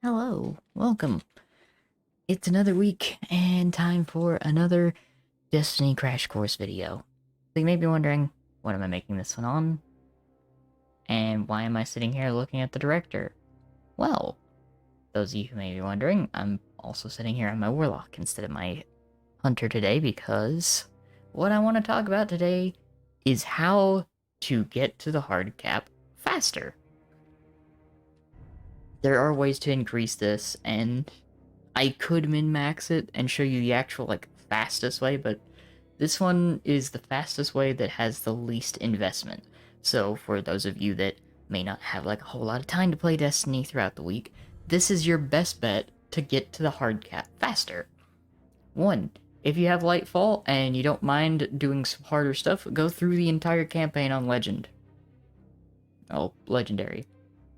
Hello, welcome. It's another week and time for another Destiny Crash Course video. So you may be wondering, what am I making this one on? And why am I sitting here looking at the director? Well, those of you who may be wondering, I'm also sitting here on my Warlock instead of my Hunter today because what I want to talk about today is how to get to the hard cap faster. There are ways to increase this, and I could min-max it and show you the actual, fastest way, but this one is the fastest way that has the least investment. So for those of you that may not have, a whole lot of time to play Destiny throughout the week, this is your best bet to get to the hard cap faster. 1. If you have Lightfall and you don't mind doing some harder stuff, go through the entire campaign on Legend. Oh, Legendary.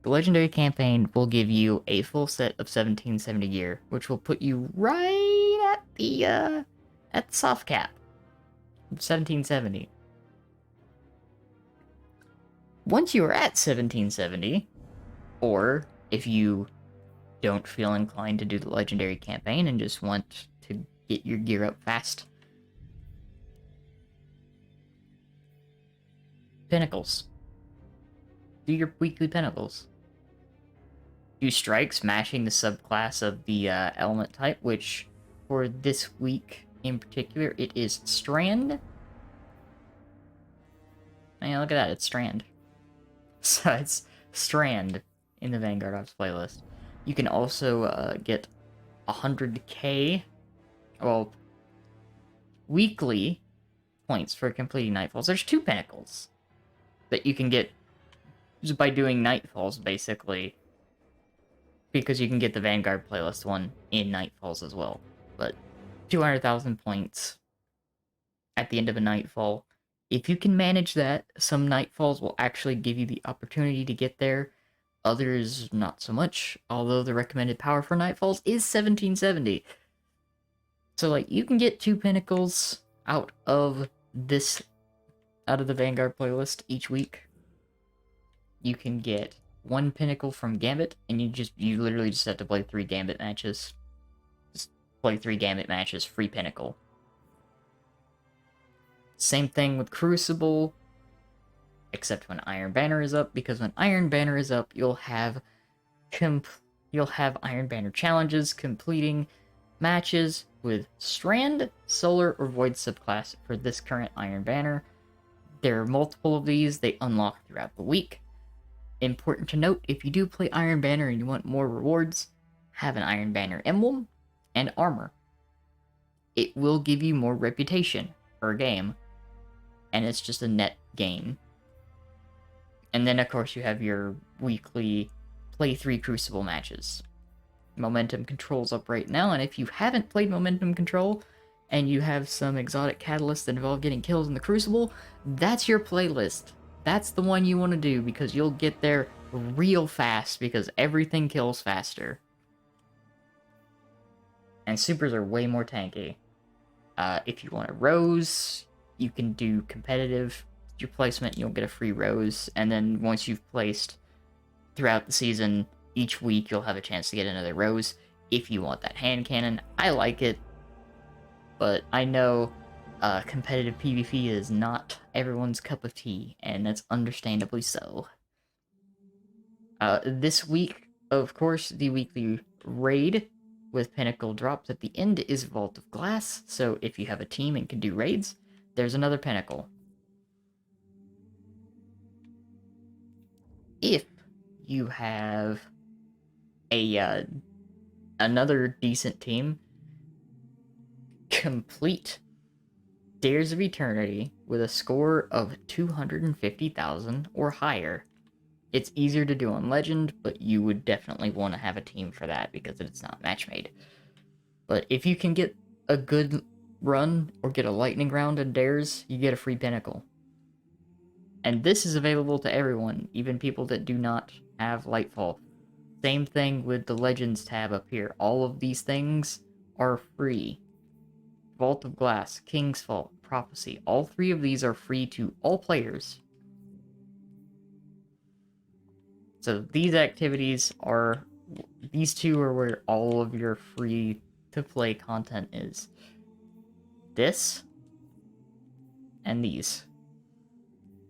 The Legendary campaign will give you a full set of 1770 gear, which will put you right at the soft cap of 1770. Once you are at 1770, or if you don't feel inclined to do the Legendary campaign and just want to get your gear up fast, Pinnacles. Do your weekly Pinnacles. Do strikes, mashing the subclass of the element type, which for this week in particular, it is Strand. Man, look at that, it's Strand. So it's Strand in the Vanguard Ops playlist. You can also get 100k, well, weekly points for completing Nightfalls. There's 2 Pinnacles that you can get just by doing Nightfalls, basically. Because you can get the Vanguard playlist one in Nightfalls as well. But 200,000 points at the end of a Nightfall. If you can manage that, some Nightfalls will actually give you the opportunity to get there. Others, not so much, although the recommended power for Nightfalls is 1770. So, you can get 2 Pinnacles out of the Vanguard playlist each week. You can get 1 Pinnacle from Gambit, and you literally just have to play 3 Gambit matches. Just play 3 Gambit matches, free Pinnacle. Same thing with Crucible, except when Iron Banner is up, because when Iron Banner is up, you'll have Iron Banner challenges completing matches with Strand, Solar, or Void subclass for this current Iron Banner. There are multiple of these, they unlock throughout the week. Important to note, if you do play Iron Banner and you want more rewards, have an Iron Banner emblem and armor. It will give you more reputation per game, and it's just a net gain. And then, of course, you have your weekly play 3 Crucible matches. Momentum Control's up right now, and if you haven't played Momentum Control, and you have some exotic catalysts that involve getting kills in the Crucible, that's your playlist. That's the one you want to do, because you'll get there real fast, because everything kills faster. And supers are way more tanky. If you want a rose, you can do competitive. Your placement, you'll get a free rose, and then once you've placed throughout the season, each week you'll have a chance to get another rose if you want that hand cannon. I like it, but I know competitive PvP is not everyone's cup of tea, and that's understandably so. This week, of course, the weekly raid with Pinnacle drops at the end is Vault of Glass, so if you have a team and can do raids, there's another Pinnacle. If you have another decent team, complete Dares of Eternity with a score of 250,000 or higher. It's easier to do on Legend, but you would definitely want to have a team for that because it's not match made. But if you can get a good run or get a lightning round in Dares, you get a free Pinnacle. And this is available to everyone, even people that do not have Lightfall. Same thing with the Legends tab up here. All of these things are free. Vault of Glass, King's Fault, Prophecy, all 3 of these are free to all players. So these activities are these two are where all of your free to play content is. This and these.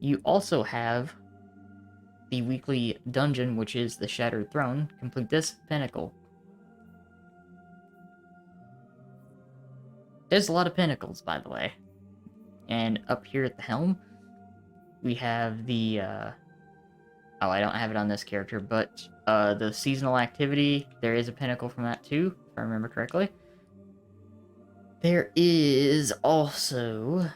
You also have the weekly dungeon, which is the Shattered Throne. Complete this pinnacle. There's a lot of pinnacles, by the way. And up here at the helm, we have the, oh, I don't have it on this character, but the seasonal activity, there is a pinnacle from that too, if I remember correctly. There is also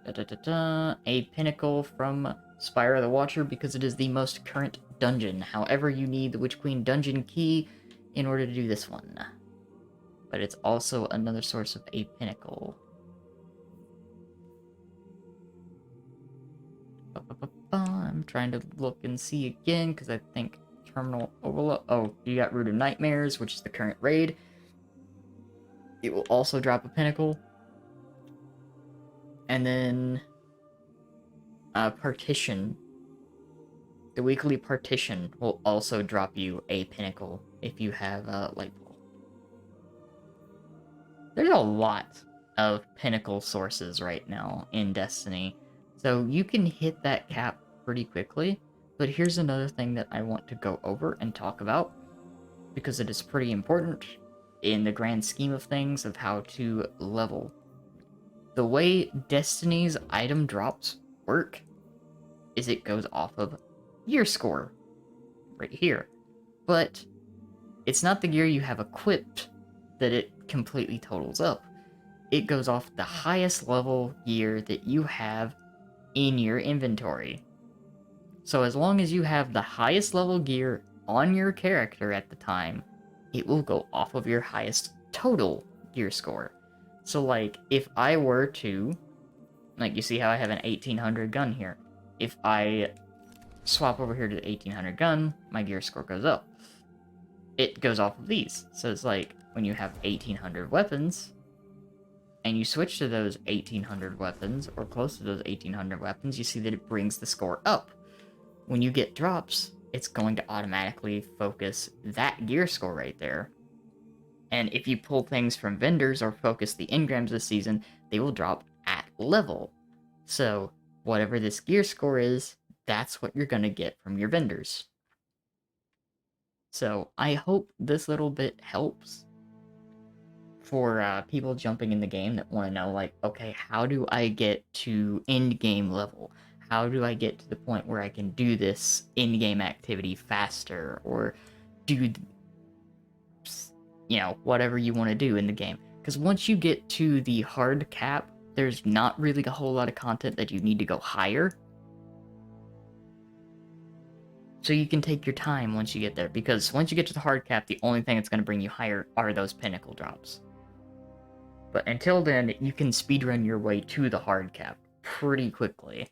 a pinnacle from Spire of the Watcher because it is the most current dungeon. However, you need the Witch Queen dungeon key in order to do this one. But it's also another source of a pinnacle. I'm trying to look and see again because I think Terminal Overload. Oh, you got Root of Nightmares, which is the current raid. It will also drop a pinnacle. And then Partition. The weekly Partition will also drop you a pinnacle if you have a light pole. There's a lot of pinnacle sources right now in Destiny, so you can hit that cap pretty quickly. But here's another thing that I want to go over and talk about, because it is pretty important in the grand scheme of things of how to level. The way Destiny's item drops work is it goes off of gear score, right here. But it's not the gear you have equipped that it completely totals up. It goes off the highest level gear that you have in your inventory. So as long as you have the highest level gear on your character at the time, it will go off of your highest total gear score. So like, if I were to, like, you see how I have an 1800 gun here. If I swap over here to the 1800 gun, my gear score goes up. It goes off of these. So it's like, when you have 1800 weapons, and you switch to those 1800 weapons, or close to those 1800 weapons, you see that it brings the score up. When you get drops, it's going to automatically focus that gear score right there. And if you pull things from vendors or focus the engrams this season, they will drop at level. So whatever this gear score is, that's what you're going to get from your vendors. So I hope this little bit helps for people jumping in the game that want to know, like, okay, how do I get to end game level? How do I get to the point where I can do this in-game activity faster, or do, you know, whatever you want to do in the game? Because once you get to the hard cap, there's not really a whole lot of content that you need to go higher. So you can take your time once you get there, because once you get to the hard cap, the only thing that's going to bring you higher are those pinnacle drops. But until then, you can speedrun your way to the hard cap pretty quickly.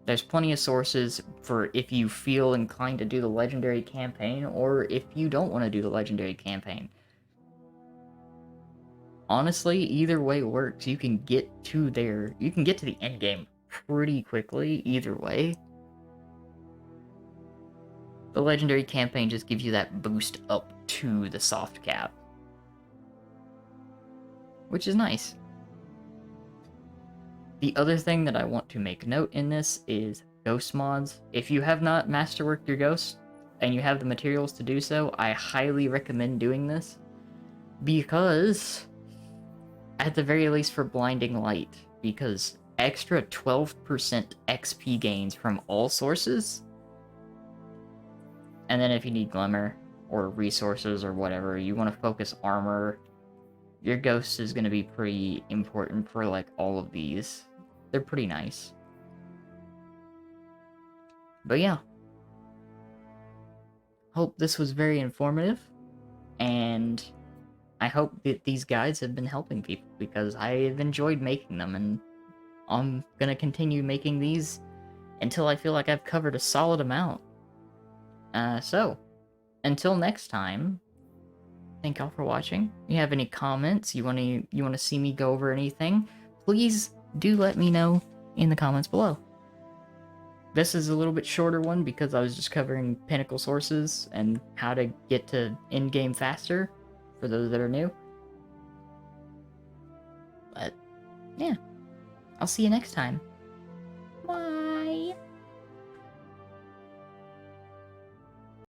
There's plenty of sources for if you feel inclined to do the legendary campaign, or if you don't want to do the legendary campaign. Honestly, either way works. You can get to there. You can get to the end game pretty quickly, either way. The legendary campaign just gives you that boost up to the soft cap, which is nice. The other thing that I want to make note in this is ghost mods. If you have not masterworked your ghost, and you have the materials to do so, I highly recommend doing this, because, at the very least for Blinding Light, because extra 12% XP gains from all sources, and then if you need Glimmer, or resources, or whatever, you want to focus armor, your ghost is going to be pretty important for, like, all of these. They're pretty nice. But yeah. Hope this was very informative, and I hope that these guides have been helping people, because I've enjoyed making them, and I'm going to continue making these until I feel like I've covered a solid amount. So, until next time, thank y'all for watching. If you have any comments, you want to see me go over anything, please do let me know in the comments below. This is a little bit shorter one because I was just covering pinnacle sources and how to get to endgame faster for those that are new. But yeah, I'll see you next time.